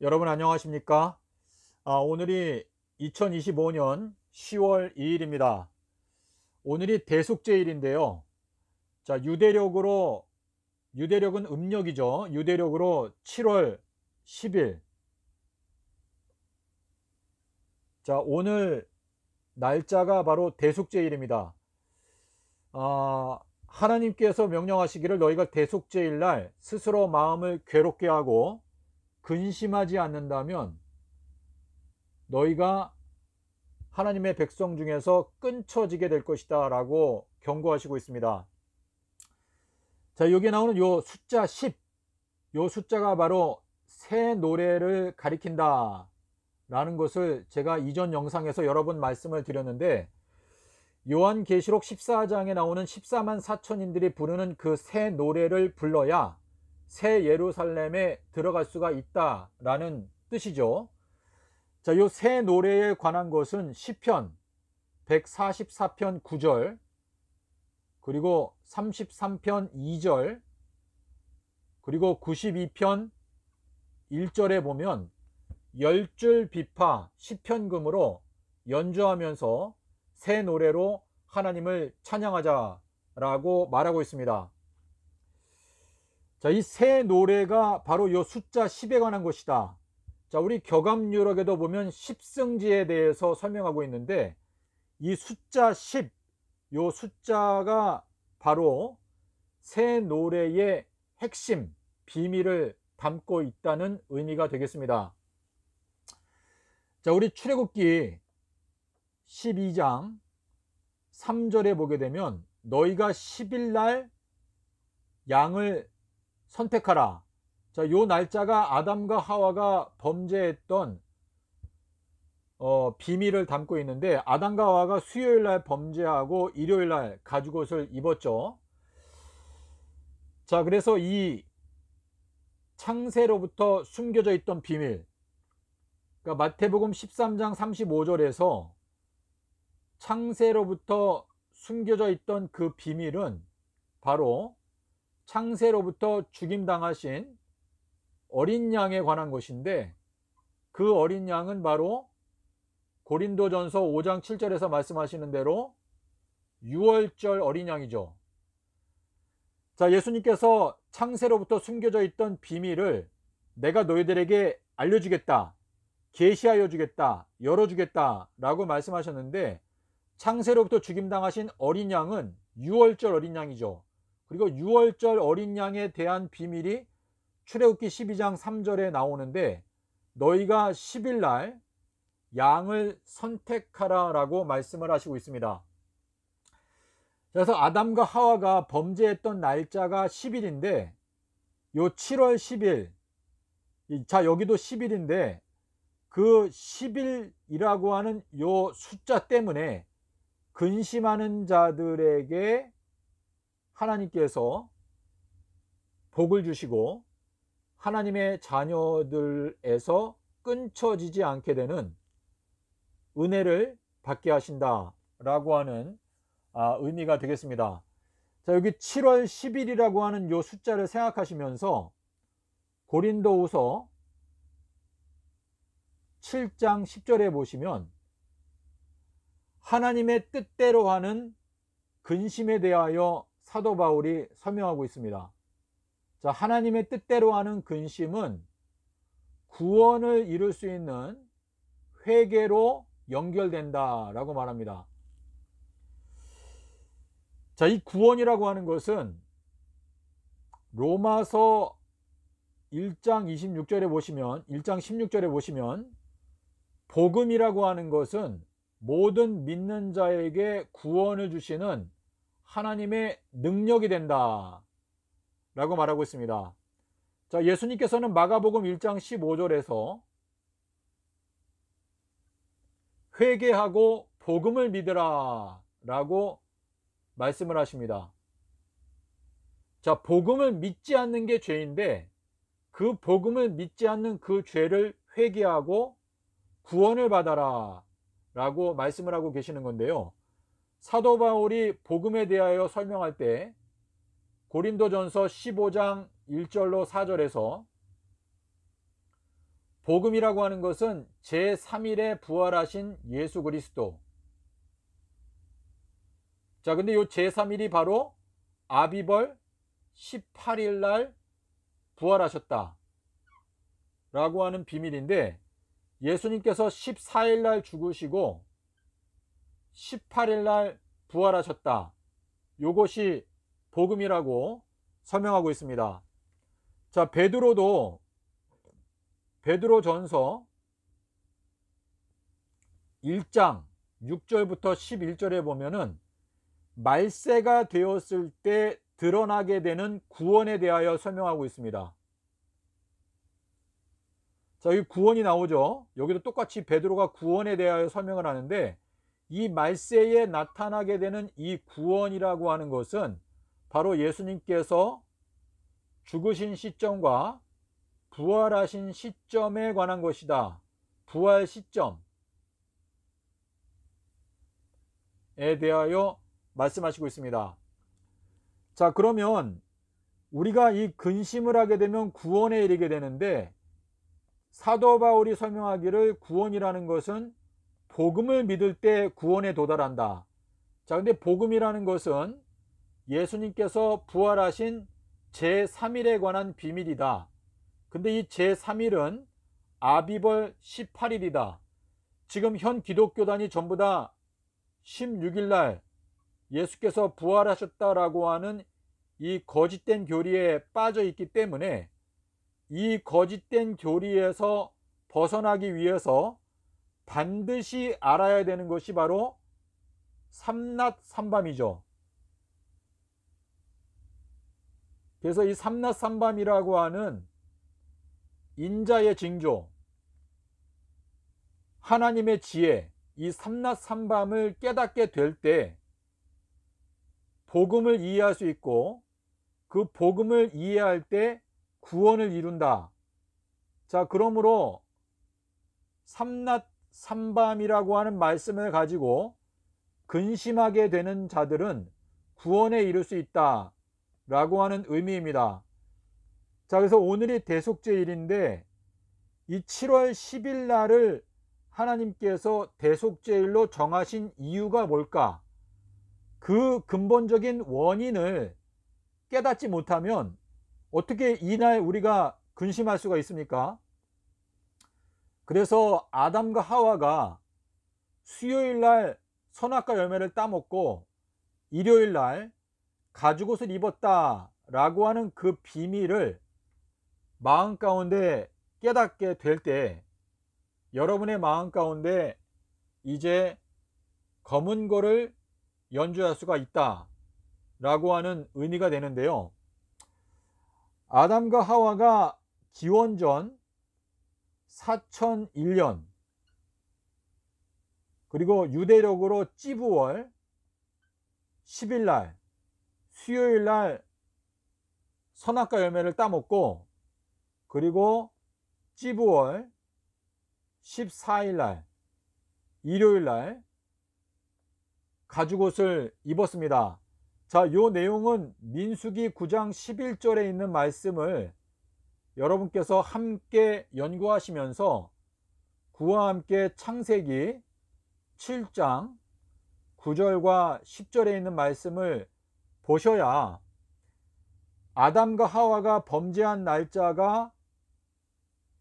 여러분 안녕하십니까? 오늘이 2025년 10월 2일입니다. 오늘이 대속죄일인데요. 자, 유대력은 음력이죠. 유대력으로 7월 10일. 자, 오늘 날짜가 바로 대속죄일입니다. 하나님께서 명령하시기를 너희가 대속죄일 날 스스로 마음을 괴롭게 하고 근심하지 않는다면 너희가 하나님의 백성 중에서 끊쳐지게 될 것이다 라고 경고하시고 있습니다. 자, 여기에 나오는 요 숫자 10, 요 숫자가 바로 새 노래를 가리킨다 라는 것을 제가 이전 영상에서 여러 번 말씀을 드렸는데, 요한계시록 14장에 나오는 14만 4천인들이 부르는 그 새 노래를 불러야 새 예루살렘에 들어갈 수가 있다 라는 뜻이죠. 자, 요 새 노래에 관한 것은 시편 144편 9절, 그리고 33편 2절, 그리고 92편 1절에 보면 10줄 비파 시편금으로 연주하면서 새 노래로 하나님을 찬양하자라고 말하고 있습니다. 자, 이 새 노래가 바로 요 숫자 10에 관한 것이다. 자, 우리 격암유력에도 보면 십승지에 대해서 설명하고 있는데, 이 숫자 10, 요 숫자가 바로 새 노래의 핵심, 비밀을 담고 있다는 의미가 되겠습니다. 자, 우리 출애굽기 12장 3절에 보게 되면 너희가 10일 날 양을 선택하라. 자, 요 날짜가 아담과 하와가 범죄했던 비밀을 담고 있는데, 아담과 하와가 수요일 날 범죄하고 일요일 날 가죽옷을 입었죠. 자, 그래서 이 창세로부터 숨겨져 있던 비밀, 그러니까 마태복음 13장 35절에서 창세로부터 숨겨져 있던 그 비밀은 바로 창세로부터 죽임당하신 어린 양에 관한 것인데, 그 어린 양은 바로 고린도전서 5장 7절에서 말씀하시는 대로 6월절 어린 양이죠. 자, 예수님께서 창세로부터 숨겨져 있던 비밀을 내가 너희들에게 알려주겠다, 계시하여 주겠다, 열어주겠다 라고 말씀하셨는데, 창세로부터 죽임당하신 어린 양은 6월절 어린 양이죠. 그리고 6월절 어린 양에 대한 비밀이 출애굽기 12장 3절에 나오는데, 너희가 10일 날 양을 선택하라 라고 말씀을 하시고 있습니다. 그래서 아담과 하와가 범죄했던 날짜가 10일인데, 요 7월 10일, 자, 여기도 10일인데 그 10일이라고 하는 요 숫자 때문에 근심하는 자들에게 하나님께서 복을 주시고 하나님의 자녀들에서 끊쳐지지 않게 되는 은혜를 받게 하신다라고 하는 의미가 되겠습니다. 자, 여기 7월 10일이라고 하는 요 숫자를 생각하시면서 고린도후서 7장 10절에 보시면 하나님의 뜻대로 하는 근심에 대하여 사도 바울이 설명하고 있습니다. 자, 하나님의 뜻대로 하는 근심은 구원을 이룰 수 있는 회개로 연결된다라고 말합니다. 자, 이 구원이라고 하는 것은 로마서 1장 26절에 보시면, 1장 16절에 보시면 복음이라고 하는 것은 모든 믿는 자에게 구원을 주시는 하나님의 능력이 된다 라고 말하고 있습니다. 자, 예수님께서는 마가복음 1장 15절에서 회개하고 복음을 믿으라 라고 말씀을 하십니다. 자, 복음을 믿지 않는 게 죄인데, 그 복음을 믿지 않는 그 죄를 회개하고 구원을 받아라 라고 말씀을 하고 계시는 건데요. 사도 바울이 복음에 대하여 설명할 때 고린도전서 15장 1절로 4절에서 복음이라고 하는 것은 제3일에 부활하신 예수 그리스도. 자, 근데 요 제3일이 바로 아비벌 18일 날 부활하셨다 라고 하는 비밀인데, 예수님께서 14일 날 죽으시고 18일 날 부활하셨다. 요것이 복음이라고 설명하고 있습니다. 자, 베드로전서 1장 6절부터 11절에 보면은 말세가 되었을 때 드러나게 되는 구원에 대하여 설명하고 있습니다. 자, 여기 구원이 나오죠. 여기도 똑같이 베드로가 구원에 대하여 설명을 하는데, 이 말세에 나타나게 되는 이 구원이라고 하는 것은 바로 예수님께서 죽으신 시점과 부활하신 시점에 관한 것이다. 부활 시점에 대하여 말씀하시고 있습니다. 자, 그러면 우리가 이 근심을 하게 되면 구원에 이르게 되는데, 사도 바울이 설명하기를 구원이라는 것은 복음을 믿을 때 구원에 도달한다. 자, 근데 복음이라는 것은 예수님께서 부활하신 제3일에 관한 비밀이다. 근데 이 제3일은 아비벌 18일이다. 지금 현 기독교단이 전부 다 16일 날 예수께서 부활하셨다라고 하는 이 거짓된 교리에 빠져 있기 때문에, 이 거짓된 교리에서 벗어나기 위해서 반드시 알아야 되는 것이 바로 삼낮 삼밤이죠. 그래서 이 삼낮 삼밤이라고 하는 인자의 징조, 하나님의 지혜, 이 삼낮 삼밤을 깨닫게 될 때 복음을 이해할 수 있고, 그 복음을 이해할 때 구원을 이룬다. 자, 그러므로 삼낮 삼밤이라고 하는 말씀을 가지고 근심하게 되는 자들은 구원에 이를 수 있다 라고 하는 의미입니다. 자, 그래서 오늘이 대속죄일인데, 이 7월 10일 날을 하나님께서 대속죄일로 정하신 이유가 뭘까? 그 근본적인 원인을 깨닫지 못하면 어떻게 이날 우리가 근심할 수가 있습니까? 그래서 아담과 하와가 수요일 날 선악과 열매를 따먹고 일요일 날 가죽옷을 입었다 라고 하는 그 비밀을 마음 가운데 깨닫게 될 때, 여러분의 마음 가운데 이제 검은 고를 연주할 수가 있다 라고 하는 의미가 되는데요. 아담과 하와가 기원전 4001년, 그리고 유대력으로 찌부월 10일 날 수요일 날 선악과 열매를 따먹고, 그리고 찌부월 14일 날 일요일 날 가죽옷을 입었습니다. 자, 요 내용은 민수기 9장 11절에 있는 말씀을 여러분께서 함께 연구하시면서 그와 함께 창세기 7장 9절과 10절에 있는 말씀을 보셔야 아담과 하와가 범죄한 날짜가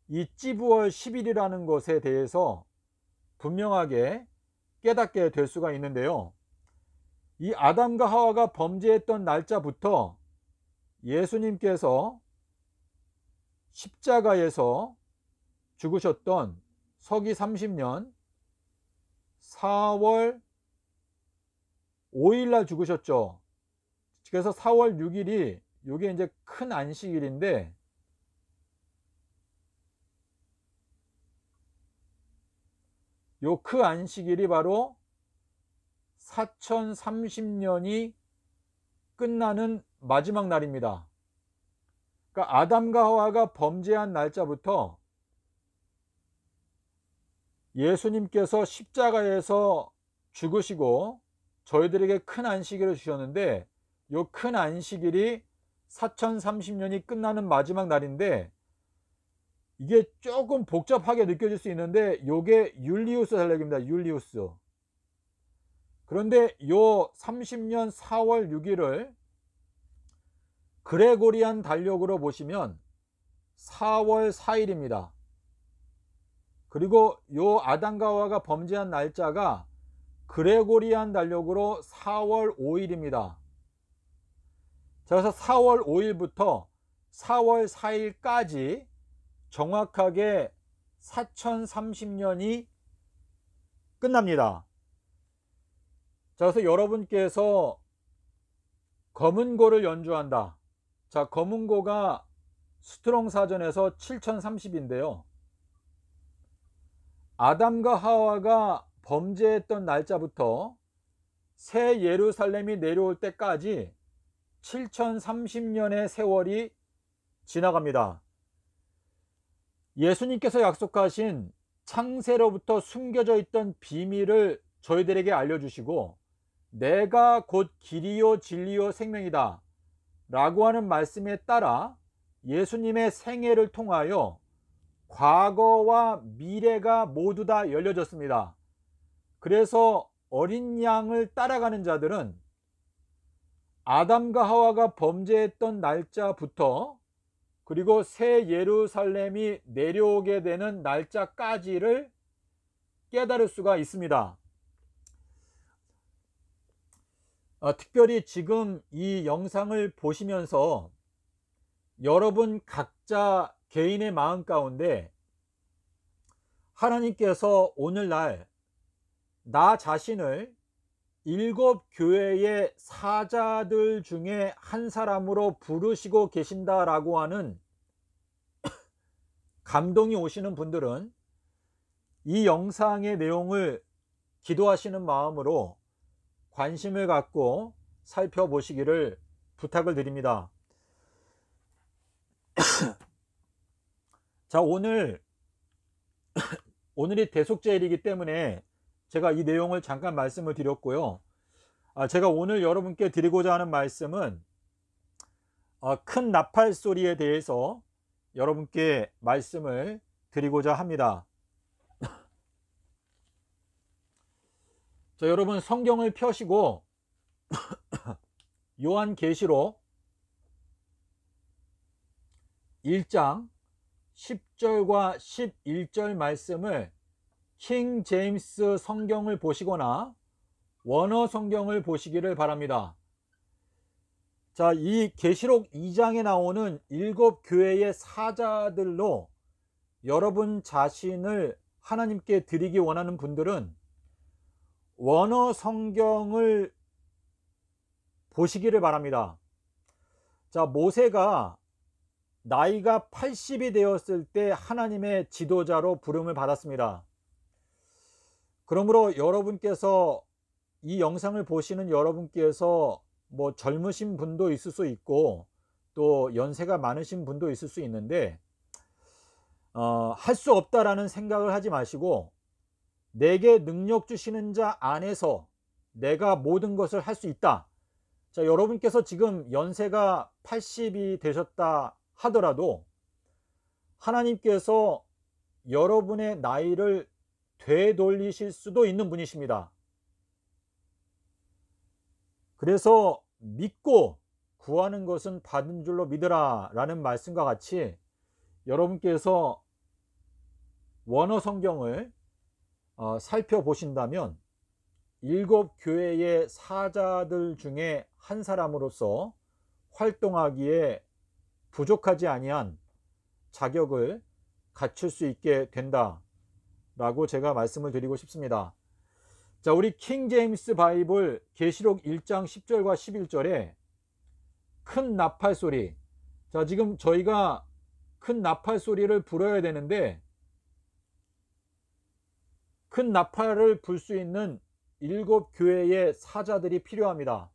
이 찌부월 10일이라는 것에 대해서 분명하게 깨닫게 될 수가 있는데요. 이 아담과 하와가 범죄했던 날짜부터 예수님께서 십자가에서 죽으셨던 서기 30년 4월 5일 날 죽으셨죠. 그래서 4월 6일이 요게 이제 큰 안식일인데, 요 그 안식일이 바로 4030년이 끝나는 마지막 날입니다. 그러니까 아담과 하와가 범죄한 날짜부터 예수님께서 십자가에서 죽으시고 저희들에게 큰 안식일을 주셨는데, 요 큰 안식일이 4030년이 끝나는 마지막 날인데, 이게 조금 복잡하게 느껴질 수 있는데 요게 율리우스 달력입니다. 율리우스. 그런데 요 30년 4월 6일을 그레고리안 달력으로 보시면 4월 4일입니다. 그리고 요 아담과 하와가 범죄한 날짜가 그레고리안 달력으로 4월 5일입니다. 자, 그래서 4월 5일부터 4월 4일까지 정확하게 4030년이 끝납니다. 자, 그래서 여러분께서 검은고를 연주한다. 자, 검은고가 스트롱 사전에서 7030인데요. 아담과 하와가 범죄했던 날짜부터 새 예루살렘이 내려올 때까지 7030년의 세월이 지나갑니다. 예수님께서 약속하신 창세로부터 숨겨져 있던 비밀을 저희들에게 알려주시고 내가 곧 길이요 진리요 생명이다 라고 하는 말씀에 따라 예수님의 생애를 통하여 과거와 미래가 모두 다 열려졌습니다. 그래서 어린 양을 따라가는 자들은 아담과 하와가 범죄했던 날짜부터 그리고 새 예루살렘이 내려오게 되는 날짜까지를 깨달을 수가 있습니다. 특별히 지금 이 영상을 보시면서 여러분 각자 개인의 마음 가운데 하나님께서 오늘날 나 자신을 7 교회의 사자들 중에 한 사람으로 부르시고 계신다라고 하는 감동이 오시는 분들은 이 영상의 내용을 기도하시는 마음으로 관심을 갖고 살펴보시기를 부탁을 드립니다. 자, 오늘이 대속제일이기 때문에 제가 이 내용을 잠깐 말씀을 드렸고요. 제가 오늘 여러분께 드리고자 하는 말씀은 큰 나팔 소리에 대해서 여러분께 말씀을 드리고자 합니다. 자, 여러분 성경을 펴시고 요한계시록 1장 10절과 11절 말씀을 킹 제임스 성경을 보시거나 원어 성경을 보시기를 바랍니다. 자, 이 계시록 2장에 나오는 7 교회의 사자들로 여러분 자신을 하나님께 드리기 원하는 분들은 원어 성경을 보시기를 바랍니다. 자, 모세가 나이가 80이 되었을 때 하나님의 지도자로 부름을 받았습니다. 그러므로 여러분께서 이 영상을 보시는 여러분께서 뭐 젊으신 분도 있을 수 있고 또 연세가 많으신 분도 있을 수 있는데 할 수 없다라는 생각을 하지 마시고 내게 능력 주시는 자 안에서 내가 모든 것을 할 수 있다. 자, 여러분께서 지금 연세가 80이 되셨다 하더라도 하나님께서 여러분의 나이를 되돌리실 수도 있는 분이십니다. 그래서 믿고 구하는 것은 받은 줄로 믿으라 라는 말씀과 같이 여러분께서 원어 성경을 살펴보신다면 7 교회의 사자들 중에 한 사람으로서 활동하기에 부족하지 아니한 자격을 갖출 수 있게 된다 라고 제가 말씀을 드리고 싶습니다. 자, 우리 킹 제임스 바이블 계시록 1장 10절과 11절에 큰 나팔 소리. 자, 지금 저희가 큰 나팔 소리를 불어야 되는데 큰 나팔을 불 수 있는 7 교회의 사자들이 필요합니다.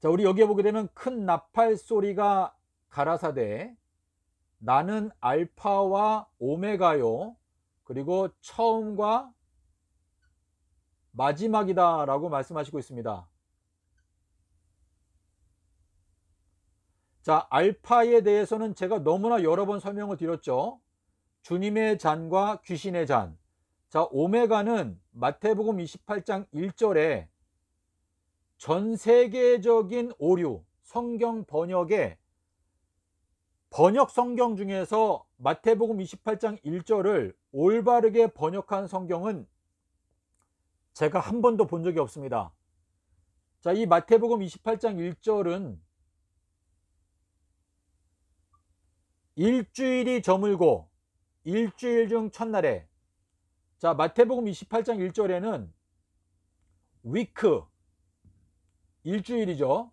자, 우리 여기에 보게 되면 큰 나팔 소리가 가라사대 나는 알파와 오메가요 그리고 처음과 마지막이다 라고 말씀하시고 있습니다. 자, 알파에 대해서는 제가 너무나 여러 번 설명을 드렸죠. 주님의 잔과 귀신의 잔. 자, 오메가는 마태복음 28장 1절에 전 세계적인 오류, 성경 번역에 번역 성경 중에서 마태복음 28장 1절을 올바르게 번역한 성경은 제가 한 번도 본 적이 없습니다. 자, 이 마태복음 28장 1절은 일주일이 저물고 일주일 중 첫날에, 자, 마태복음 28장 1절에는 위크, 일주일이죠.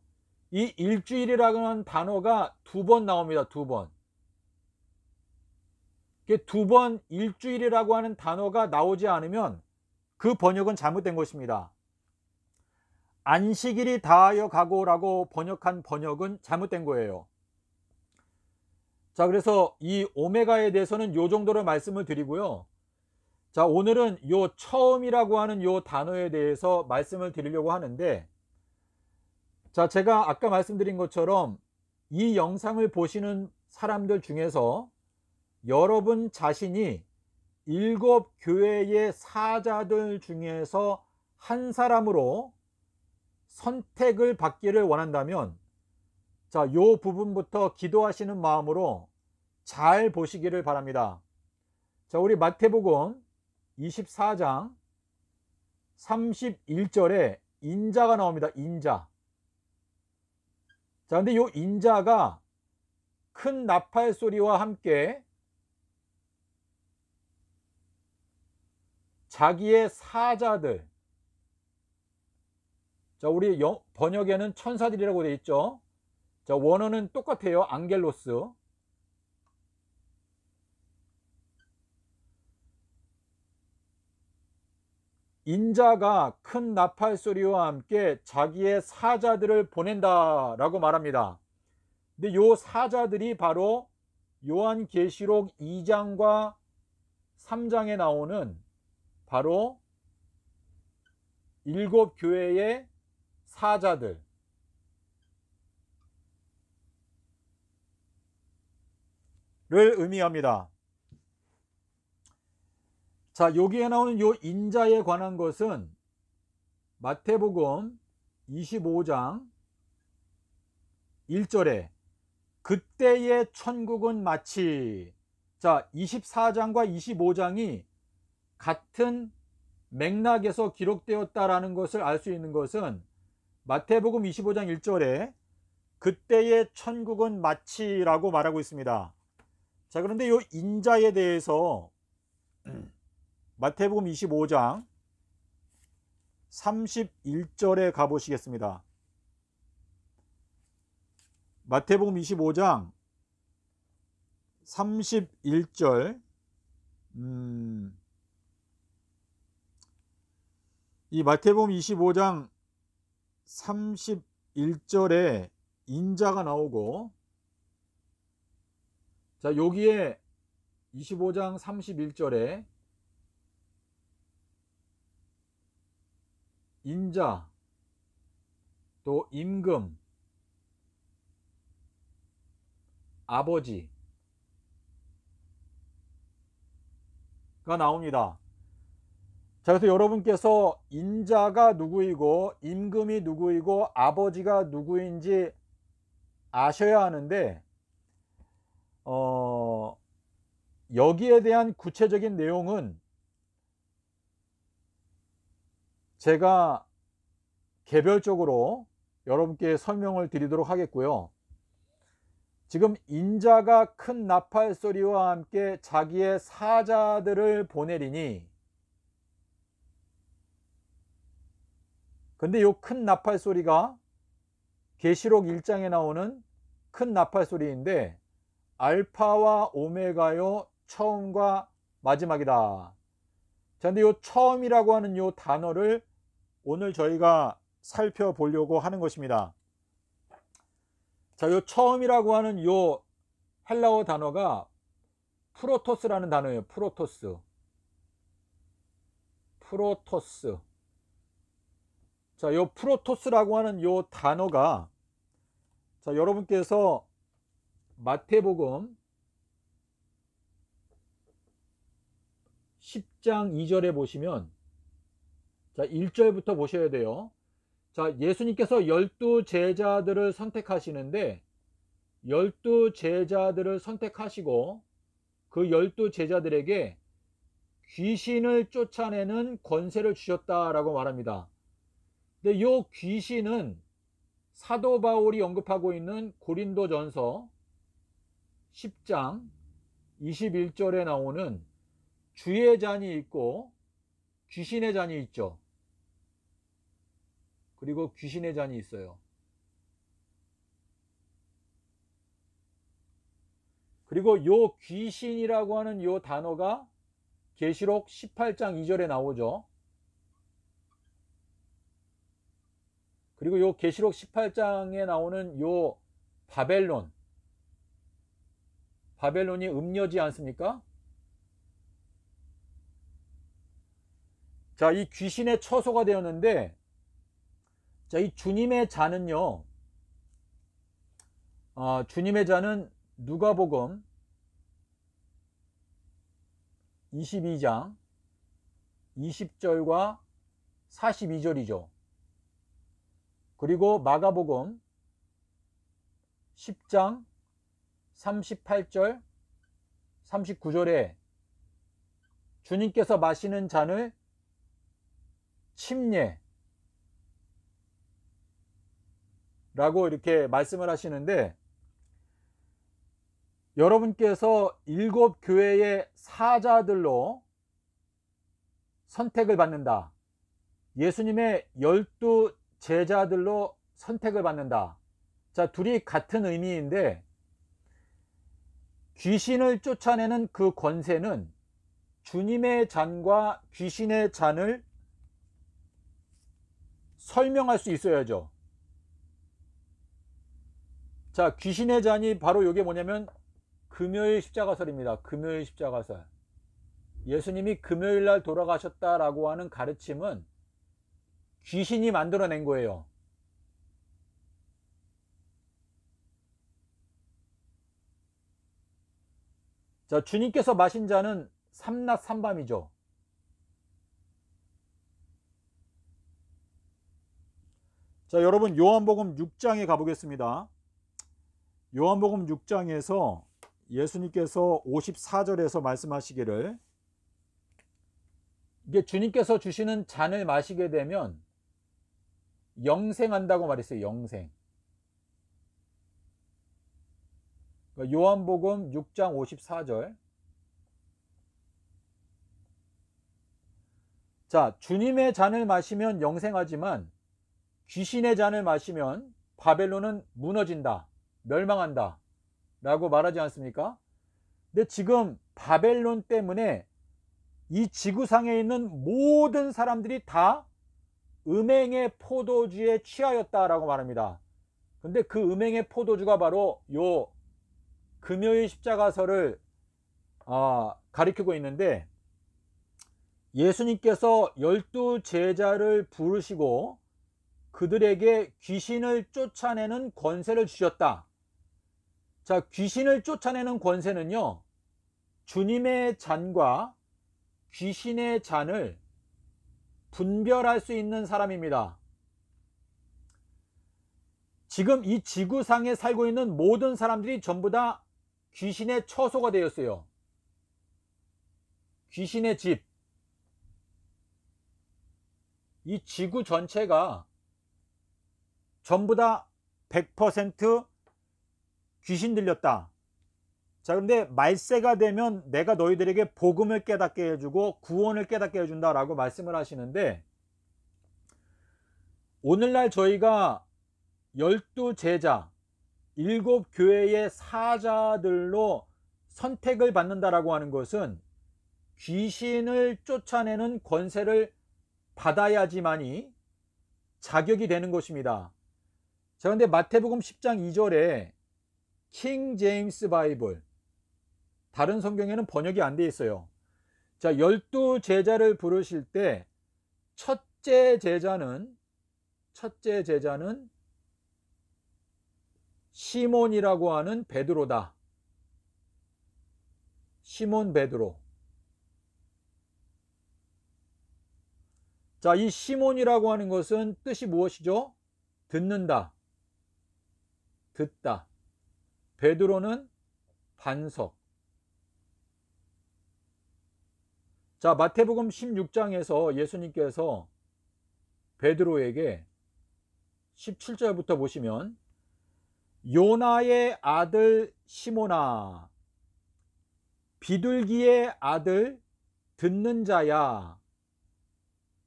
이 일주일이라는 단어가 두 번 나옵니다. 두 번. 두 번 일주일이라고 하는 단어가 나오지 않으면 그 번역은 잘못된 것입니다. 안식일이 다하여 가고라고 번역한 번역은 잘못된 거예요. 자, 그래서 이 오메가에 대해서는 요 정도로 말씀을 드리고요. 자, 오늘은 요 처음이라고 하는 요 단어에 대해서 말씀을 드리려고 하는데, 자, 제가 아까 말씀드린 것처럼 이 영상을 보시는 사람들 중에서 여러분 자신이 7 교회의 사자들 중에서 한 사람으로 선택을 받기를 원한다면, 자, 요 부분부터 기도하시는 마음으로 잘 보시기를 바랍니다. 자, 우리 마태복음 24장 31절에 인자가 나옵니다. 인자. 자, 근데 요 인자가 큰 나팔 소리와 함께 자기의 사자들, 자, 우리 번역에는 천사들이라고 되어 있죠. 자, 원어는 똑같아요. 앙겔로스. 인자가 큰 나팔 소리와 함께 자기의 사자들을 보낸다라고 말합니다. 근데 요 사자들이 바로 요한계시록 2장과 3장에 나오는 바로 7 교회의 사자들, 를 의미합니다. 자, 여기에 나오는 요 인자에 관한 것은 마태복음 25장 1절에 그때의 천국은 마치, 자, 24장과 25장이 같은 맥락에서 기록되었다라는 것을 알 수 있는 것은 마태복음 25장 1절에 그때의 천국은 마치라고 말하고 있습니다. 자, 그런데 이 인자에 대해서 마태복음 25장 31절에 가보시겠습니다. 마태복음 25장 31절, 이 마태복음 25장 31절에 인자가 나오고, 자, 여기에 25장 31절에 인자, 또 임금, 아버지가 나옵니다. 자, 그래서 여러분께서 인자가 누구이고 임금이 누구이고 아버지가 누구인지 아셔야 하는데, 여기에 대한 구체적인 내용은 제가 개별적으로 여러분께 설명을 드리도록 하겠고요. 지금 인자가 큰 나팔 소리와 함께 자기의 사자들을 보내리니, 근데 요 큰 나팔 소리가 계시록 1장에 나오는 큰 나팔 소리인데 알파와 오메가요, 처음과 마지막이다. 자, 근데 요 처음이라고 하는 요 단어를 오늘 저희가 살펴보려고 하는 것입니다. 자, 요 처음이라고 하는 요 헬라어 단어가 프로토스라는 단어예요. 프로토스. 자, 요 프로토스라고 하는 요 단어가, 자, 여러분께서 마태복음 10장 2절에 보시면, 자, 1절부터 보셔야 돼요. 자, 예수님께서 12제자들을 선택하시는데 12제자들을 선택하시고 그 12제자들에게 귀신을 쫓아내는 권세를 주셨다라고 말합니다. 근데 이 귀신은 사도 바울이 언급하고 있는 고린도전서 10장 21절에 나오는 주의 잔이 있고 귀신의 잔이 있죠. 그리고 귀신의 잔이 있어요. 그리고 요 귀신이라고 하는 요 단어가 계시록 18장 2절에 나오죠. 그리고 요 계시록 18장에 나오는 요 바벨론이 음녀지 않습니까? 자, 이 귀신의 처소가 되었는데, 자, 이 주님의 잔은요, 주님의 잔은 누가복음 22장 20절과 42절이죠. 그리고 마가복음 10장 38절 39절에 주님께서 마시는 잔을 침례라고 이렇게 말씀을 하시는데, 여러분께서 7교회의 사자들로 선택을 받는다, 예수님의 12제자들로 선택을 받는다. 자, 둘이 같은 의미인데, 귀신을 쫓아내는 그 권세는 주님의 잔과 귀신의 잔을 설명할 수 있어야죠. 자, 귀신의 잔이 바로 이게 뭐냐면 금요일 십자가설입니다. 금요일 십자가설. 예수님이 금요일 날 돌아가셨다라고 하는 가르침은 귀신이 만들어낸 거예요. 자, 주님께서 마신 잔은 삼낮 삼밤이죠. 자, 여러분 요한복음 6장에 가보겠습니다. 요한복음 6장에서 예수님께서 54절에서 말씀하시기를, 이게 주님께서 주시는 잔을 마시게 되면 영생한다고 말했어요. 영생. 요한복음 6장 54절. 자, 주님의 잔을 마시면 영생하지만 귀신의 잔을 마시면 바벨론은 무너진다, 멸망한다 라고 말하지 않습니까? 근데 지금 바벨론 때문에 이 지구상에 있는 모든 사람들이 다 음행의 포도주에 취하였다라고 말합니다. 근데 그 음행의 포도주가 바로 요 금요일 십자가설을 가리키고 있는데, 예수님께서 12제자를 부르시고 그들에게 귀신을 쫓아내는 권세를 주셨다. 자, 귀신을 쫓아내는 권세는요, 주님의 잔과 귀신의 잔을 분별할 수 있는 사람입니다. 지금 이 지구상에 살고 있는 모든 사람들이 전부 다 귀신의 처소가 되었어요. 귀신의 집. 이 지구 전체가 전부 다 100% 귀신 들렸다. 자, 그런데 말세가 되면 내가 너희들에게 복음을 깨닫게 해주고 구원을 깨닫게 해준다 라고 말씀을 하시는데, 오늘날 저희가 12제자 7교회의 사자들로 선택을 받는다라고 하는 것은 귀신을 쫓아내는 권세를 받아야지만이 자격이 되는 것입니다. 자, 근데 마태복음 10장 2절에 킹 제임스 바이블, 다른 성경에는 번역이 안 돼 있어요. 자, 12제자를 부르실 때 첫째 제자는 시몬이라고 하는 베드로다. 시몬 베드로. 자, 이 시몬이라고 하는 것은 뜻이 무엇이죠? 듣는다, 듣다. 베드로는 반석. 자, 마태복음 16장에서 예수님께서 베드로에게 17절부터 보시면, 요나의 아들 시몬아, 비둘기의 아들 듣는 자야,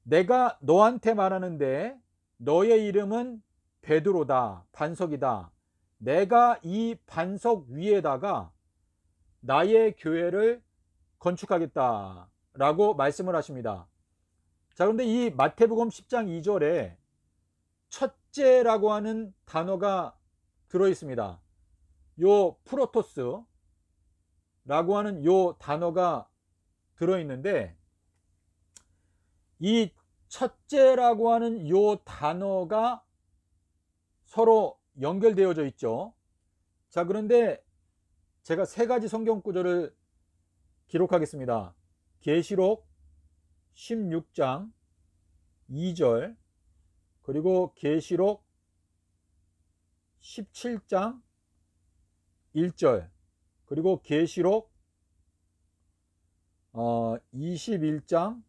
내가 너한테 말하는데 너의 이름은 베드로다, 반석이다. 내가 이 반석 위에다가 나의 교회를 건축하겠다 라고 말씀을 하십니다. 자, 그런데 이 마태복음 10장 2절에 첫째라고 하는 단어가 들어 있습니다. 요 프로토스라고 하는 요 단어가 들어 있는데, 이 첫째라고 하는 요 단어가 서로 연결되어져 있죠. 자, 그런데 제가 세 가지 성경 구절을 기록하겠습니다. 계시록 16장 2절, 그리고 계시록 17장 1절, 그리고 계시록 21장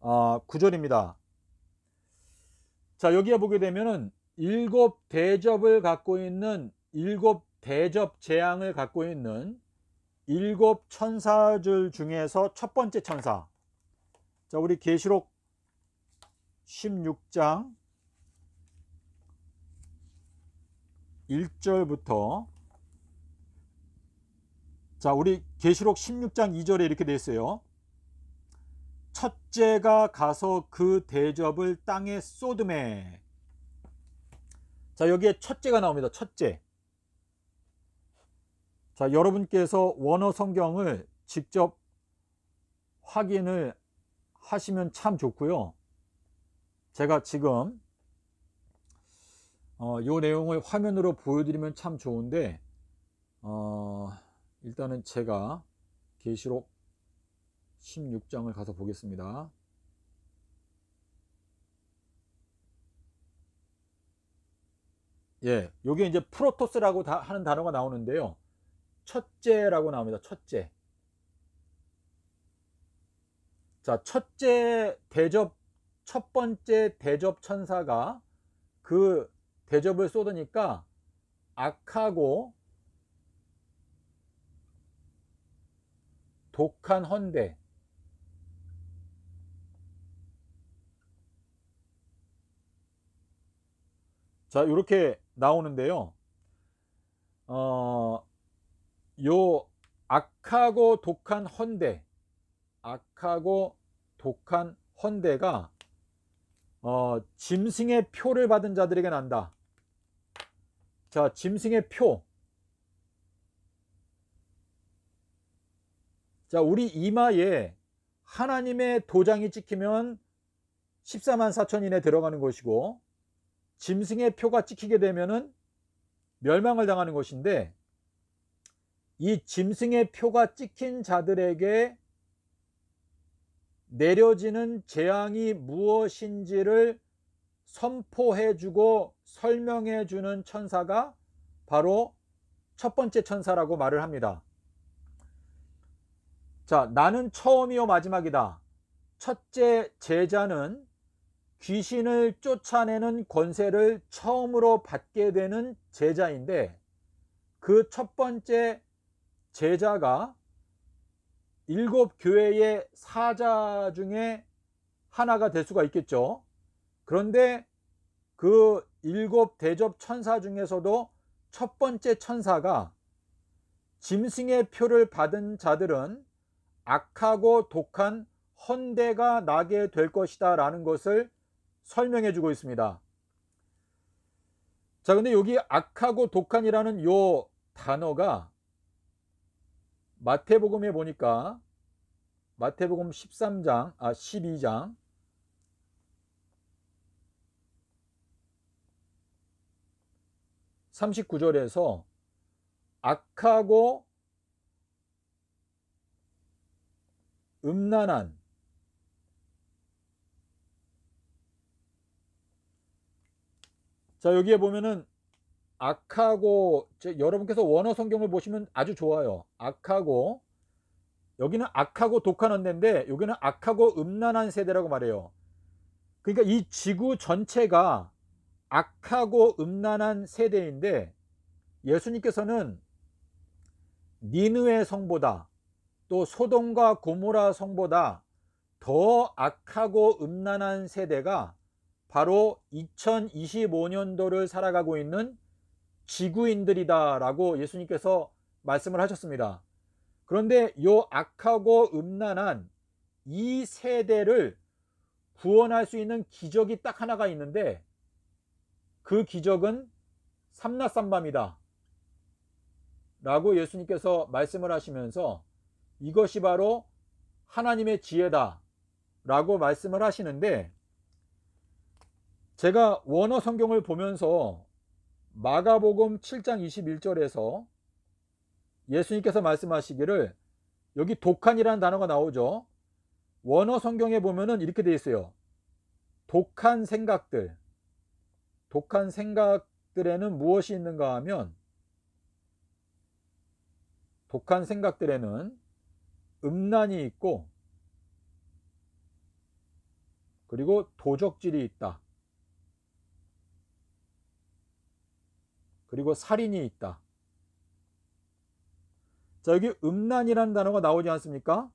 9절입니다. 자, 여기에 보게 되면은 일곱 대접을 갖고 있는, 일곱 대접 재앙을 갖고 있는 일곱 천사들 중에서 첫 번째 천사. 자, 우리 계시록 16장 1절부터, 자, 우리 계시록 16장 2절에 이렇게 되어 있어요. 첫째가 가서 그 대접을 땅에 쏟음에. 자, 여기에 첫째가 나옵니다. 첫째. 자, 여러분께서 원어 성경을 직접 확인을 하시면 참 좋고요. 제가 지금 이 내용을 화면으로 보여드리면 참 좋은데, 일단은 제가 계시록 16장을 가서 보겠습니다. 예, 요게 이제 프로토스라고 하는 단어가 나오는데요. 첫째라고 나옵니다. 첫째. 자, 첫째 대접, 첫 번째 대접 천사가 그 대접을 쏟으니까 악하고 독한 헌데, 자, 이렇게 나오는데요. 요 악하고 독한 헌데, 악하고 독한 헌데가 짐승의 표를 받은 자들에게 난다. 자, 짐승의 표. 자, 우리 이마에 하나님의 도장이 찍히면 14만 4천인에 들어가는 것이고, 짐승의 표가 찍히게 되면은 멸망을 당하는 것인데, 이 짐승의 표가 찍힌 자들에게 내려지는 재앙이 무엇인지를 선포해주고 설명해주는 천사가 바로 첫 번째 천사라고 말을 합니다. 자, 나는 처음이요 마지막이다. 첫째 제자는 귀신을 쫓아내는 권세를 처음으로 받게 되는 제자인데, 그 첫 번째 제자가 일곱 교회의 사자 중에 하나가 될 수가 있겠죠. 그런데 그 일곱 대접 천사 중에서도 첫 번째 천사가 짐승의 표를 받은 자들은 악하고 독한 헌대가 나게 될 것이다 라는 것을 설명해 주고 있습니다. 자, 근데 여기 악하고 독한이라는 요 단어가 마태복음에 보니까 마태복음 12장 39절에서 악하고 음란한, 자 여기에 보면은 악하고, 여러분께서 원어 성경을 보시면 아주 좋아요. 악하고, 여기는 악하고 독한 언어인데 여기는 악하고 음란한 세대라고 말해요. 그러니까 이 지구 전체가 악하고 음란한 세대인데, 예수님께서는 니느웨 성보다, 또 소돔과 고모라 성보다 더 악하고 음란한 세대가 바로 2025년도를 살아가고 있는 지구인들이다 라고 예수님께서 말씀을 하셨습니다. 그런데 이 악하고 음란한 이 세대를 구원할 수 있는 기적이 딱 하나가 있는데, 그 기적은 삼라삼밤이다 라고 예수님께서 말씀을 하시면서 이것이 바로 하나님의 지혜다 라고 말씀을 하시는데, 제가 원어 성경을 보면서 마가복음 7장 21절에서 예수님께서 말씀하시기를, 여기 독한이라는 단어가 나오죠. 원어 성경에 보면은 이렇게 되어 있어요. 독한 생각들. 독한 생각들에는 무엇이 있는가 하면, 독한 생각들에는 음란이 있고, 그리고 도적질이 있다. 그리고 살인이 있다. 자, 여기 음란이라는 단어가 나오지 않습니까?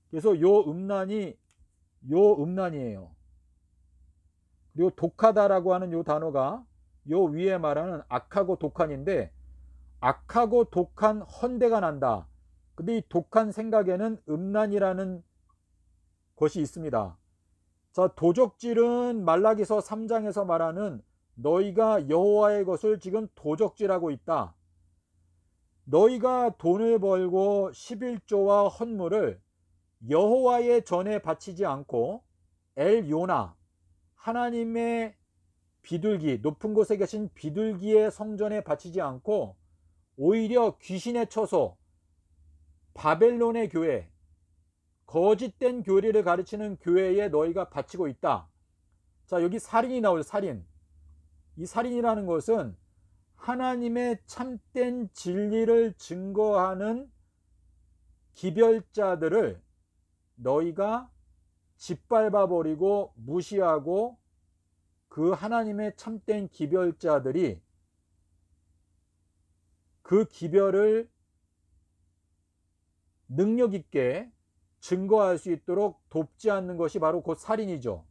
그래서 요 음란이에요. 그리고 독하다라고 하는 요 단어가 요 위에 말하는 악하고 독한인데, 악하고 독한 헌대가 난다. 근데 이 독한 생각에는 음란이라는 것이 있습니다. 자, 도적질은 말라기서 3장에서 말하는 너희가 여호와의 것을 지금 도적질하고 있다. 너희가 돈을 벌고 11조와 헌물을 여호와의 전에 바치지 않고 엘요나, 하나님의 비둘기, 높은 곳에 계신 비둘기의 성전에 바치지 않고 오히려 귀신의 처소, 바벨론의 교회, 거짓된 교리를 가르치는 교회에 너희가 바치고 있다. 자, 여기 살인이 나오죠. 살인. 이 살인이라는 것은 하나님의 참된 진리를 증거하는 기별자들을 너희가 짓밟아 버리고 무시하고, 그 하나님의 참된 기별자들이 그 기별을 능력 있게 증거할 수 있도록 돕지 않는 것이 바로 곧 살인이죠.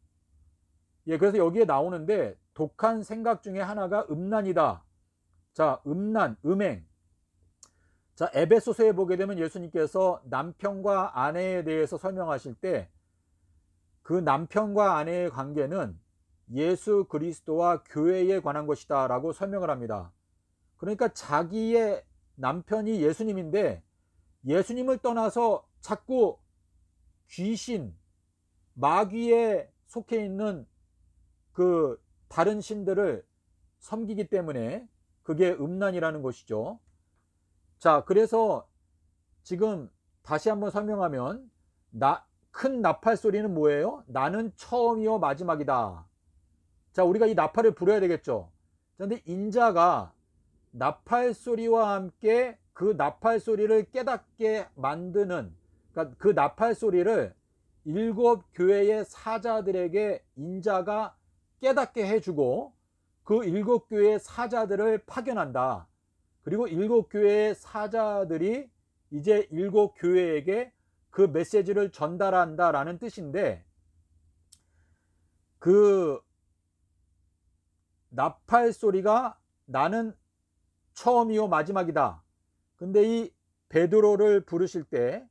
예, 그래서 여기에 나오는데 독한 생각 중에 하나가 음란이다. 자, 음란, 음행. 자, 에베소서에 보게 되면 예수님께서 남편과 아내에 대해서 설명하실 때 그 남편과 아내의 관계는 예수 그리스도와 교회에 관한 것이다 라고 설명을 합니다. 그러니까 자기의 남편이 예수님인데 예수님을 떠나서 자꾸 귀신, 마귀에 속해 있는 그 다른 신들을 섬기기 때문에 그게 음란이라는 것이죠. 자, 그래서 지금 다시 한번 설명하면, 큰 나팔 소리는 뭐예요? 나는 처음이요 마지막이다. 자, 우리가 이 나팔을 불어야 되겠죠. 그런데 인자가 나팔 소리와 함께 그 나팔 소리를 깨닫게 만드는, 그러니까 그 나팔 소리를 7 교회의 사자들에게 인자가 깨닫게 해주고, 그 7 교회의 사자들을 파견한다. 그리고 7 교회의 사자들이 이제 7 교회에게 그 메시지를 전달한다 라는 뜻인데, 그 나팔 소리가 나는 처음이요 마지막이다. 근데 이 베드로를 부르실 때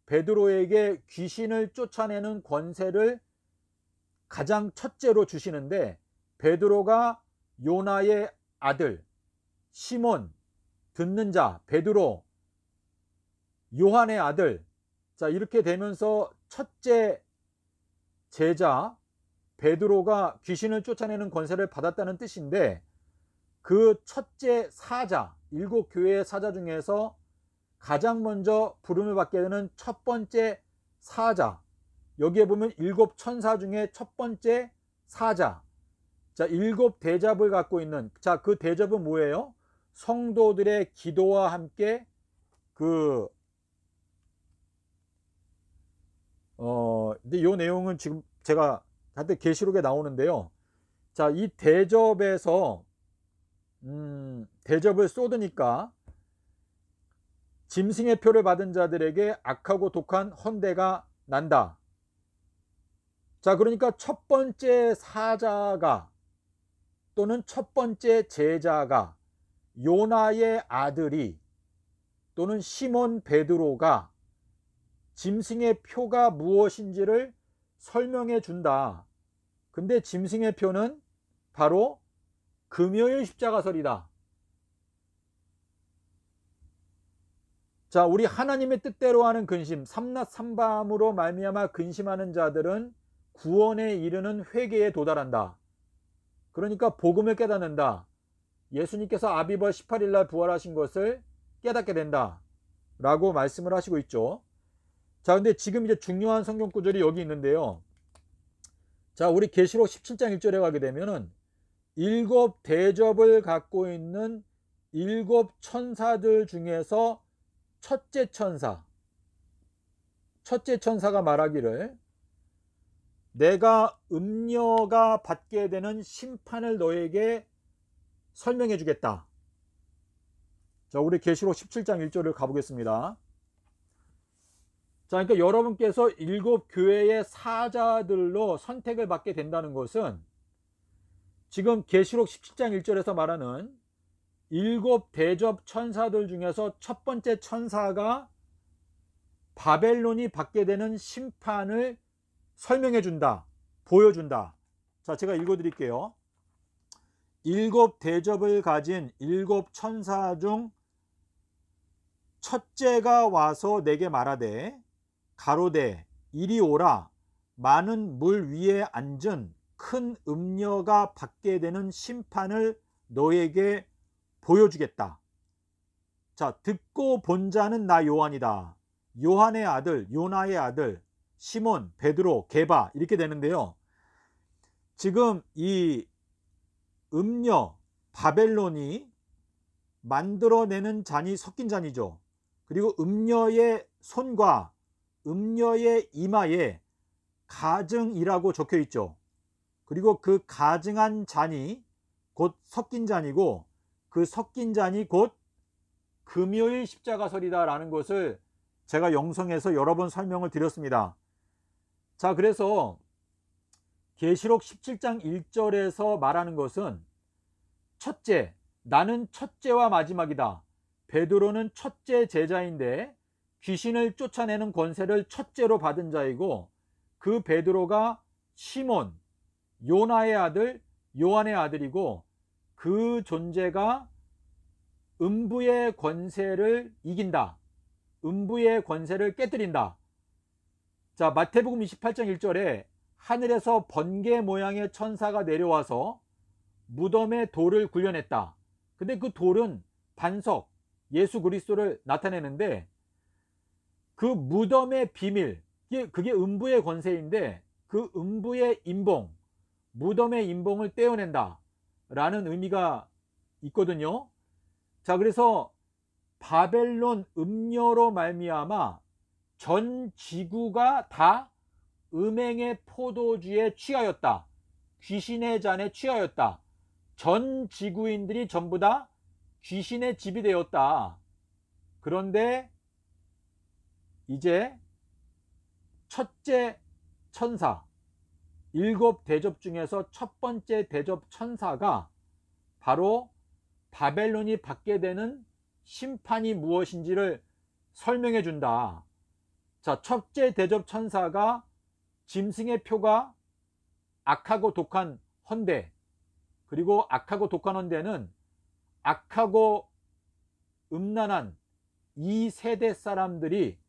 베드로에게 귀신을 쫓아내는 권세를 가장 첫째로 주시는데, 베드로가 요나의 아들, 시몬, 듣는 자, 베드로, 요한의 아들. 자, 이렇게 되면서 첫째 제자 베드로가 귀신을 쫓아내는 권세를 받았다는 뜻인데, 그 첫째 사자, 일곱 교회의 사자 중에서 가장 먼저 부름을 받게 되는 첫 번째 사자, 여기에 보면 일곱 천사 중에 첫 번째 사자. 자, 일곱 대접을 갖고 있는, 자, 그 대접은 뭐예요? 성도들의 기도와 함께 근데 이 내용은 지금 제가 한때 계시록에 나오는데요. 자, 이 대접에서 대접을 쏟으니까 짐승의 표를 받은 자들에게 악하고 독한 헌대가 난다. 자, 그러니까 첫 번째 사자가 또는 첫 번째 제자가 요나의 아들이 또는 시몬 베드로가 짐승의 표가 무엇인지를 설명해 준다. 근데 짐승의 표는 바로 금요일 십자가설이다. 자, 우리 하나님의 뜻대로 하는 근심, 삼낮 삼밤으로 말미암아 근심하는 자들은 구원에 이르는 회개에 도달한다. 그러니까 복음을 깨닫는다. 예수님께서 아비벌 18일 날 부활하신 것을 깨닫게 된다 라고 말씀을 하시고 있죠. 자, 근데 지금 이제 중요한 성경 구절이 여기 있는데요. 자, 우리 계시록 17장 1절에 가게 되면은 일곱 대접을 갖고 있는 일곱 천사들 중에서 첫째 천사가 말하기를 내가 음녀가 받게 되는 심판을 너에게 설명해 주겠다. 자, 우리 계시록 17장 1절을 가보겠습니다. 자, 그러니까 여러분께서 일곱 교회의 사자들로 선택을 받게 된다는 것은 지금 계시록 17장 1절에서 말하는 일곱 대접 천사들 중에서 첫 번째 천사가 바벨론이 받게 되는 심판을 설명해 준다, 보여준다. 자, 제가 읽어 드릴게요. 일곱 대접을 가진 일곱 천사 중 첫째가 와서 내게 말하되 가로되 이리 오라, 많은 물 위에 앉은 큰 음녀가 받게 되는 심판을 너에게 보여주겠다. 자, 듣고 본 자는 나 요한이다. 요한의 아들, 요나의 아들, 시몬, 베드로, 게바 이렇게 되는데요. 지금 이 음녀, 바벨론이 만들어내는 잔이 섞인 잔이죠. 그리고 음녀의 손과 음녀의 이마에 가증이라고 적혀 있죠. 그리고 그 가증한 잔이 곧 섞인 잔이고 그 섞인 잔이 곧 금요일 십자가설이다 라는 것을 제가 영성에서 여러 번 설명을 드렸습니다. 자, 그래서 계시록 17장 1절에서 말하는 것은 첫째, 나는 첫째와 마지막이다. 베드로는 첫째 제자인데 귀신을 쫓아내는 권세를 첫째로 받은 자이고 그 베드로가 시몬, 요나의 아들, 요한의 아들이고 그 존재가 음부의 권세를 이긴다. 음부의 권세를 깨뜨린다. 자, 마태복음 28장 1절에 하늘에서 번개 모양의 천사가 내려와서 무덤에 돌을 굴려냈다. 근데 그 돌은 반석, 예수 그리스도를 나타내는데 그 무덤의 비밀, 그게 음부의 권세인데 그 음부의 임봉, 무덤의 임봉을 떼어낸다 라는 의미가 있거든요. 자, 그래서 바벨론 음녀로 말미암아 전 지구가 다 음행의 포도주에 취하였다. 귀신의 잔에 취하였다. 전 지구인들이 전부 다 귀신의 집이 되었다. 그런데 이제 첫째 천사, 일곱 대접 중에서 첫 번째 대접 천사가 바로 바벨론이 받게 되는 심판이 무엇인지를 설명해 준다. 자, 첫째 대접 천사가 짐승의 표가 악하고 독한 헌대, 그리고 악하고 독한 헌대는 악하고 음란한 이 세대 사람들이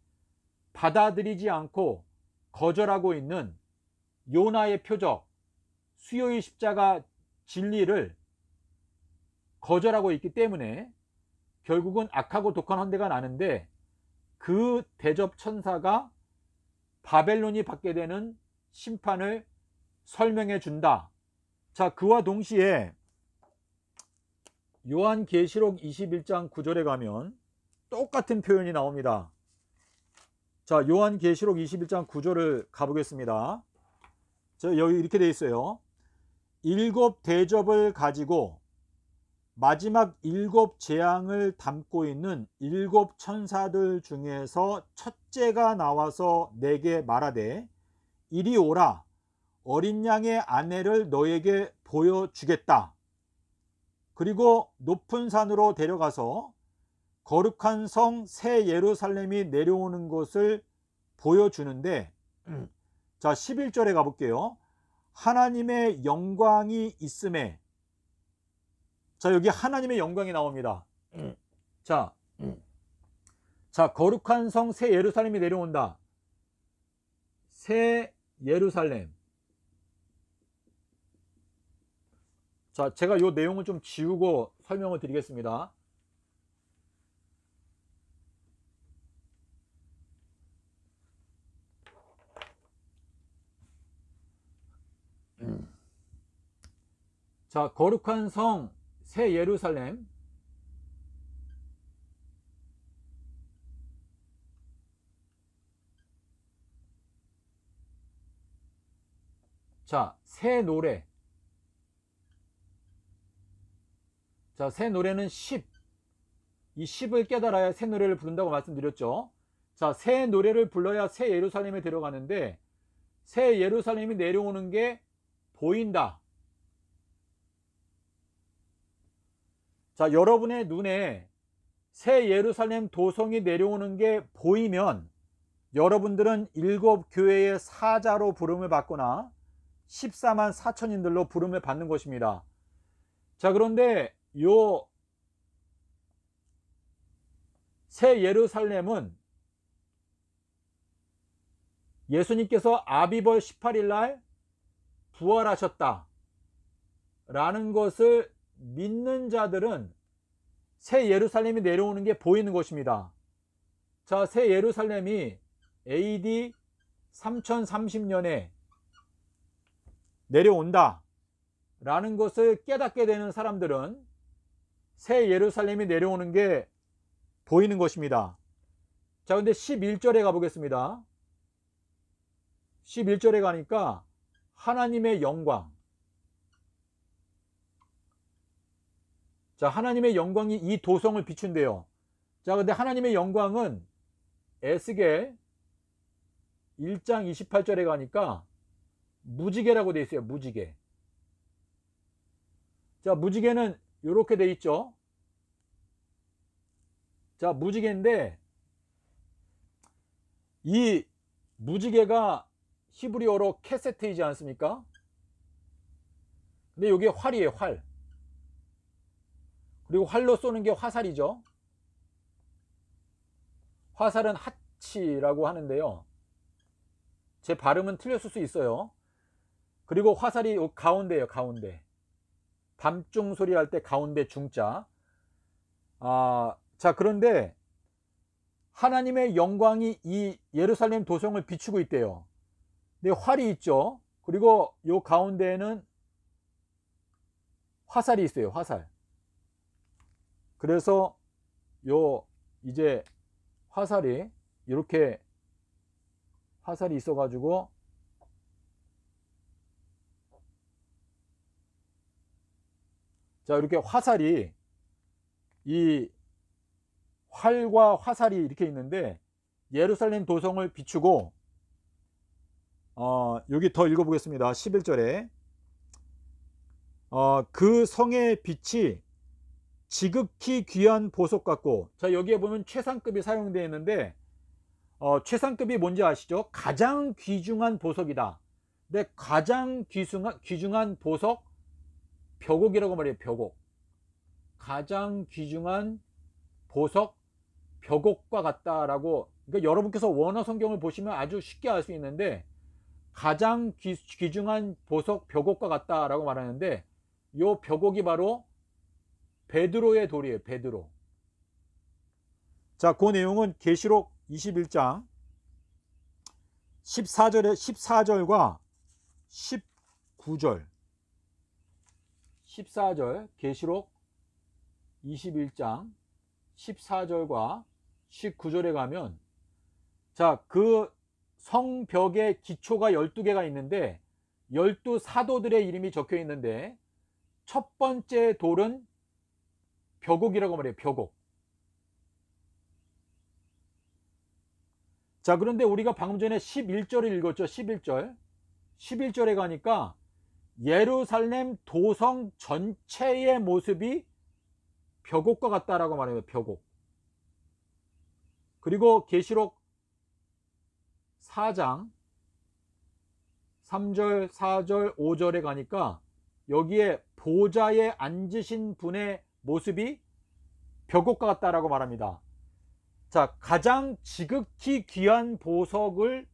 받아들이지 않고 거절하고 있는 요나의 표적, 수요일 십자가 진리를 거절하고 있기 때문에 결국은 악하고 독한 헌대가 나는데, 그 대접 천사가 바벨론이 받게 되는 심판을 설명해 준다. 자, 그와 동시에 요한계시록 21장 9절에 가면 똑같은 표현이 나옵니다. 자, 요한계시록 21장 9절을 가보겠습니다. 자, 여기 이렇게 되어 있어요. 일곱 대접을 가지고 마지막 일곱 재앙을 담고 있는 일곱 천사들 중에서 첫째가 나와서 내게 말하되, 이리 오라, 어린 양의 아내를 너에게 보여주겠다. 그리고 높은 산으로 데려가서 거룩한 성 새 예루살렘이 내려오는 것을 보여주는데, 자, 11절에 가볼게요. 하나님의 영광이 있음에, 자, 여기 하나님의 영광이 나옵니다. 자, 거룩한 성 새 예루살렘이 내려온다. 새 예루살렘. 자, 제가 이 내용을 좀 지우고 설명을 드리겠습니다. 자, 거룩한 성 새 예루살렘. 자, 새 노래. 자, 새 노래는 10. 이 10을 깨달아야 새 노래를 부른다고 말씀드렸죠. 자, 새 노래를 불러야 새 예루살렘에 들어가는데, 새 예루살렘이 내려오는 게 보인다. 자, 여러분의 눈에 새 예루살렘 도성이 내려오는 게 보이면 여러분들은 일곱 교회의 사자로 부름을 받거나 14만 4천인들로 부름을 받는 것입니다. 자, 그런데 요 새 예루살렘은 예수님께서 아비벌 18일 날 부활하셨다 라는 것을 믿는 자들은 새 예루살렘이 내려오는 게 보이는 것입니다. 자, 새 예루살렘이 AD 3030년에 내려온다 라는 것을 깨닫게 되는 사람들은 새 예루살렘이 내려오는 게 보이는 것입니다. 자, 근데 11절에 가보겠습니다. 11절에 가니까 하나님의 영광. 자, 하나님의 영광이 이 도성을 비춘대요. 자, 근데 하나님의 영광은 에스겔 1장 28절에 가니까 무지개라고 되어 있어요. 무지개. 자, 무지개는 이렇게 되어 있죠. 자, 무지개인데 이 무지개가 히브리어로 캐세트이지 않습니까? 근데 이게 활이에요. 활. 그리고 활로 쏘는 게 화살이죠. 화살은 하치라고 하는데요. 제 발음은 틀렸을 수 있어요. 그리고 화살이 가운데예요. 가운데. 밤중 소리 할 때 가운데 중자. 자, 그런데 하나님의 영광이 이 예루살렘 도성을 비추고 있대요. 근데 활이 있죠. 그리고 요 가운데에는 화살이 있어요. 화살. 그래서 요 이제 화살이 이렇게 화살이 있어 가지고 자, 이렇게 화살이 이 활과 화살이 이렇게 있는데 예루살렘 도성을 비추고 여기 더 읽어보겠습니다. 11절에 그 성의 빛이 지극히 귀한 보석 같고, 자, 여기에 보면 최상급이 사용되어 있는데 최상급이 뭔지 아시죠? 가장 귀중한 보석이다. 근데 가장 귀중한 보석 벼곡이라고 말해요. 벼곡. 가장 귀중한 보석 벼곡과 같다라고. 그러니까 여러분께서 원어 성경을 보시면 아주 쉽게 알 수 있는데 가장 귀중한 보석 벼곡과 같다라고 말하는데 요 벼곡이 바로 베드로의 돌이에요. 베드로. 자, 그 내용은 계시록 21장 14절과 19절. 14절 계시록 21장 14절과 19절에 가면, 자, 그 성벽의 기초가 12개가 있는데 12사도들의 이름이 적혀 있는데, 첫 번째 돌은 벽옥이라고 말해요. 벽옥. 자, 그런데 우리가 방금 전에 11절을 읽었죠. 11절. 11절에 가니까 예루살렘 도성 전체의 모습이 벽옥과 같다라고 말해요. 벽옥. 그리고 계시록 4장 3절, 4절, 5절에 가니까 여기에 보좌에 앉으신 분의 모습이 벽옥과 같다라고 말합니다. 자, 가장 지극히 귀한 보석을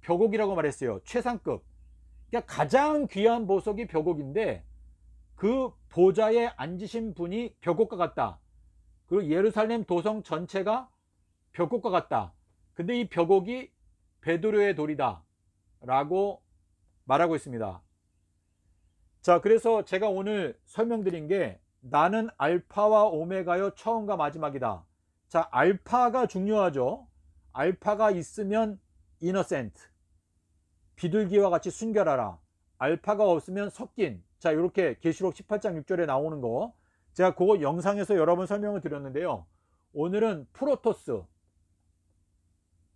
벽옥이라고 말했어요. 최상급. 그러니까 가장 귀한 보석이 벽옥인데 그 보좌에 앉으신 분이 벽옥과 같다. 그리고 예루살렘 도성 전체가 벽옥과 같다. 근데 이 벽옥이 베드로의 돌이다 라고 말하고 있습니다. 자, 그래서 제가 오늘 설명드린 게 나는 알파와 오메가요 처음과 마지막이다. 자, 알파가 중요하죠. 알파가 있으면 이너센트, 비둘기와 같이 순결하라. 알파가 없으면 섞인. 자, 이렇게 계시록 18장 6절에 나오는 거 제가 그거 영상에서 여러 번 설명을 드렸는데요. 오늘은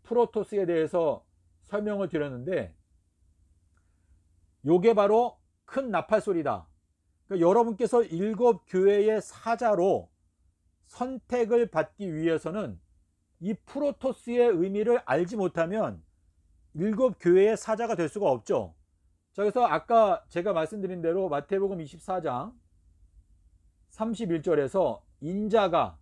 프로토스에 대해서 설명을 드렸는데, 요게 바로 큰 나팔 소리다. 그러니까 여러분께서 7교회의 사자로 선택을 받기 위해서는 이 프로토스의 의미를 알지 못하면 7교회의 사자가 될 수가 없죠. 자, 그래서 아까 제가 말씀드린 대로 마태복음 24장 31절에서 인자가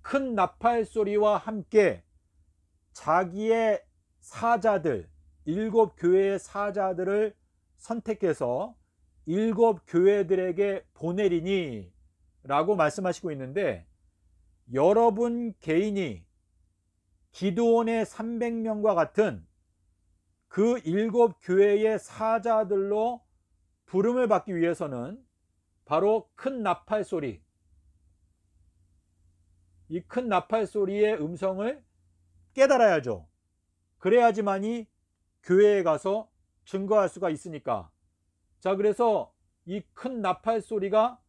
큰 나팔 소리와 함께 자기의 사자들, 7교회의 사자들을 선택해서 7교회들에게 보내리니 라고 말씀하시고 있는데, 여러분 개인이 기드온의 300명과 같은 그 7교회의 사자들로 부름을 받기 위해서는 바로 큰 나팔 소리, 이 큰 나팔 소리의 음성을 깨달아야죠. 그래야지만이 교회에 가서 증거할 수가 있으니까. 자, 그래서 이 큰 나팔 소리가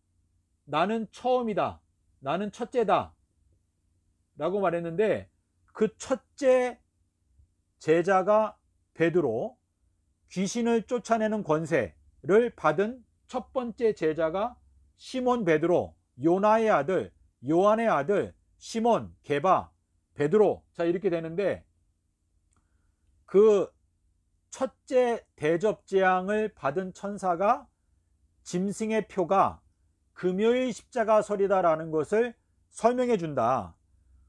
나는 처음이다, 나는 첫째다 라고 말했는데, 그 첫째 제자가 베드로, 귀신을 쫓아내는 권세를 받은 첫 번째 제자가 시몬 베드로, 요나의 아들, 요한의 아들 시몬, 게바, 베드로. 자, 이렇게 되는데, 그 첫째 대접재앙을 받은 천사가 짐승의 표가 금요일 십자가 설이다라는 것을 설명해 준다.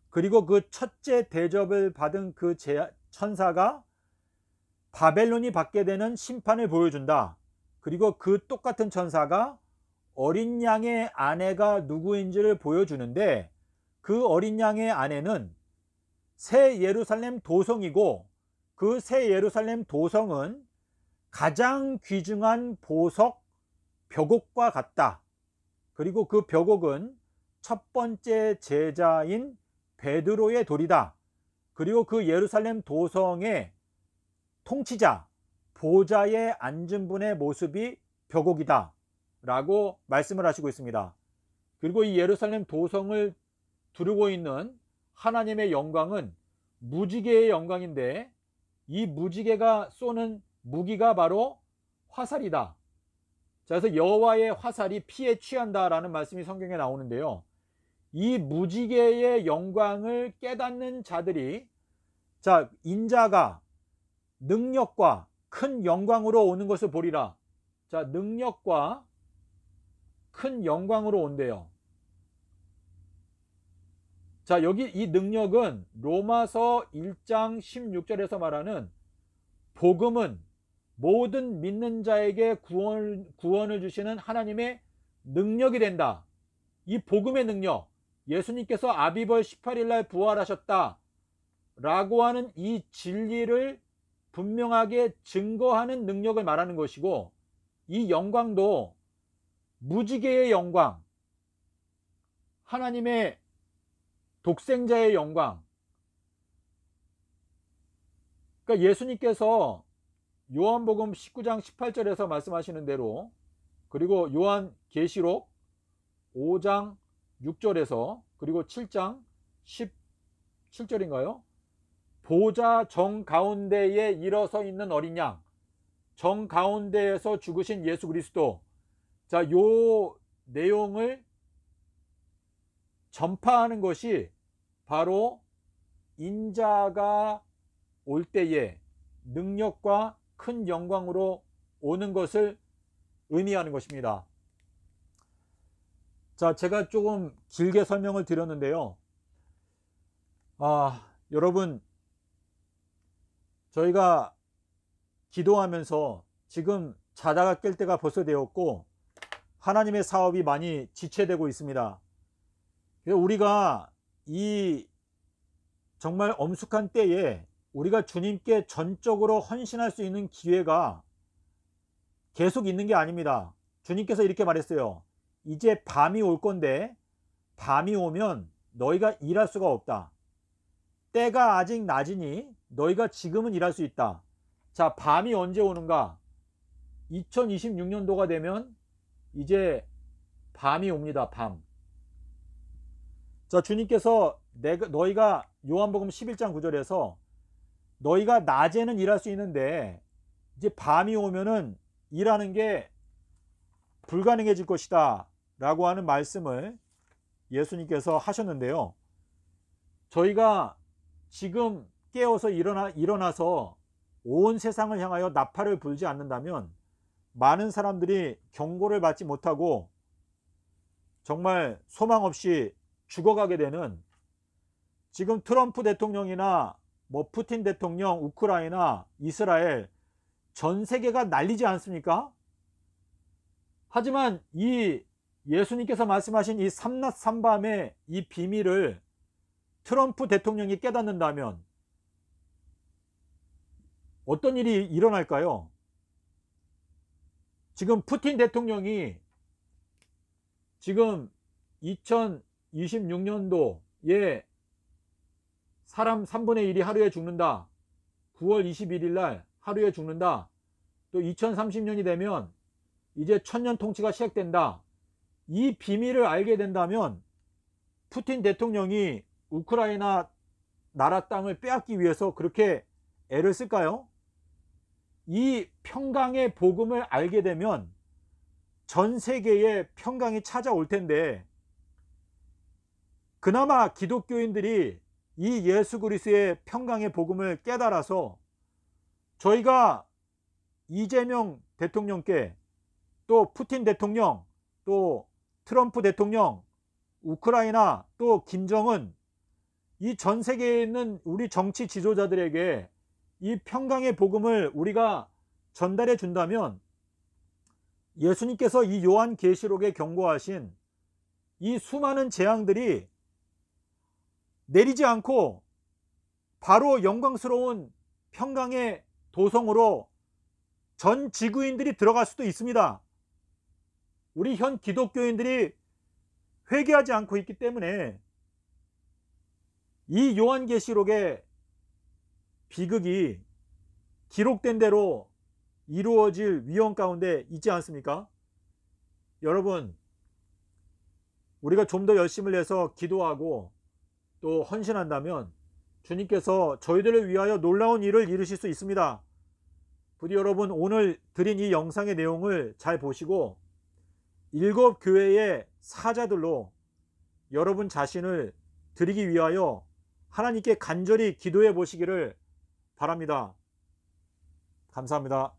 그리고 그 첫째 대접을 받은 그 천사가 바벨론이 받게 되는 심판을 보여준다. 그리고 그 똑같은 천사가 어린 양의 아내가 누구인지를 보여주는데, 그 어린 양의 아내는 새 예루살렘 도성이고, 그 새 예루살렘 도성은 가장 귀중한 보석 벽옥과 같다. 그리고 그 벽옥은 첫 번째 제자인 베드로의 돌이다. 그리고 그 예루살렘 도성의 통치자, 보좌에 앉은 분의 모습이 벽옥이다 라고 말씀을 하시고 있습니다. 그리고 이 예루살렘 도성을 두르고 있는 하나님의 영광은 무지개의 영광인데, 이 무지개가 쏘는 무기가 바로 화살이다. 자, 그래서 여호와의 화살이 피에 취한다라는 말씀이 성경에 나오는데요. 이 무지개의 영광을 깨닫는 자들이, 자, 인자가 능력과 큰 영광으로 오는 것을 보리라. 자, 능력과 큰 영광으로 온대요. 자, 여기 이 능력은 로마서 1장 16절에서 말하는 복음은 모든 믿는 자에게 구원을 주시는 하나님의 능력이 된다. 이 복음의 능력, 예수님께서 아비벌 18일 날 부활하셨다 라고 하는 이 진리를 분명하게 증거하는 능력을 말하는 것이고, 이 영광도 무지개의 영광, 하나님의 독생자의 영광. 그러니까 예수님께서 요한복음 19장 18절에서 말씀하시는 대로, 그리고 요한계시록 5장 6절에서, 그리고 7장 17절인가요? 보좌 정가운데에 일어서 있는 어린 양, 정가운데에서 죽으신 예수 그리스도. 자, 요 내용을 전파하는 것이 바로 인자가 올 때에 능력과 큰 영광으로 오는 것을 의미하는 것입니다. 자, 제가 조금 길게 설명을 드렸는데요. 여러분, 저희가 기도하면서 지금 자다가 깰 때가 벌써 되었고, 하나님의 사업이 많이 지체되고 있습니다. 우리가 이 정말 엄숙한 때에 우리가 주님께 전적으로 헌신할 수 있는 기회가 계속 있는 게 아닙니다. 주님께서 이렇게 말했어요. 이제 밤이 올 건데, 밤이 오면 너희가 일할 수가 없다. 때가 아직 낮으니 너희가 지금은 일할 수 있다. 자, 밤이 언제 오는가? 2026년도가 되면 이제 밤이 옵니다. 밤. 자, 주님께서 너희가 요한복음 11장 9절에서 너희가 낮에는 일할 수 있는데 이제 밤이 오면은 일하는 게 불가능해질 것이다 라고 하는 말씀을 예수님께서 하셨는데요. 저희가 지금 깨어서 일어나서 온 세상을 향하여 나팔을 불지 않는다면 많은 사람들이 경고를 받지 못하고 정말 소망 없이 죽어가게 되는, 지금 트럼프 대통령이나 푸틴 대통령, 우크라이나, 이스라엘 전 세계가 난리지 않습니까? 하지만 이 예수님께서 말씀하신 이 삼낮 삼밤의 이 비밀을 트럼프 대통령이 깨닫는다면 어떤 일이 일어날까요? 지금 푸틴 대통령이 지금 2026년도에 사람 3분의 1이 하루에 죽는다. 9월 21일 날 하루에 죽는다. 또 2030년이 되면 이제 천년 통치가 시작된다. 이 비밀을 알게 된다면 푸틴 대통령이 우크라이나 나라 땅을 빼앗기 위해서 그렇게 애를 쓸까요? 이 평강의 복음을 알게 되면 전 세계에 평강이 찾아올 텐데, 그나마 기독교인들이 이 예수 그리스도의 평강의 복음을 깨달아서 저희가 이재명 대통령께, 또 푸틴 대통령, 또 트럼프 대통령, 우크라이나, 또 김정은, 이 전 세계에 있는 우리 정치 지도자들에게 이 평강의 복음을 우리가 전달해 준다면 예수님께서 이 요한계시록에 경고하신 이 수많은 재앙들이 내리지 않고 바로 영광스러운 평강의 도성으로 전 지구인들이 들어갈 수도 있습니다. 우리 현 기독교인들이 회개하지 않고 있기 때문에 이 요한계시록의 비극이 기록된 대로 이루어질 위험 가운데 있지 않습니까? 여러분, 우리가 좀 더 열심을 내서 기도하고 또 헌신한다면 주님께서 저희들을 위하여 놀라운 일을 이루실 수 있습니다. 부디 여러분, 오늘 드린 이 영상의 내용을 잘 보시고 7 교회의 사자들로 여러분 자신을 드리기 위하여 하나님께 간절히 기도해 보시기를 바랍니다. 감사합니다.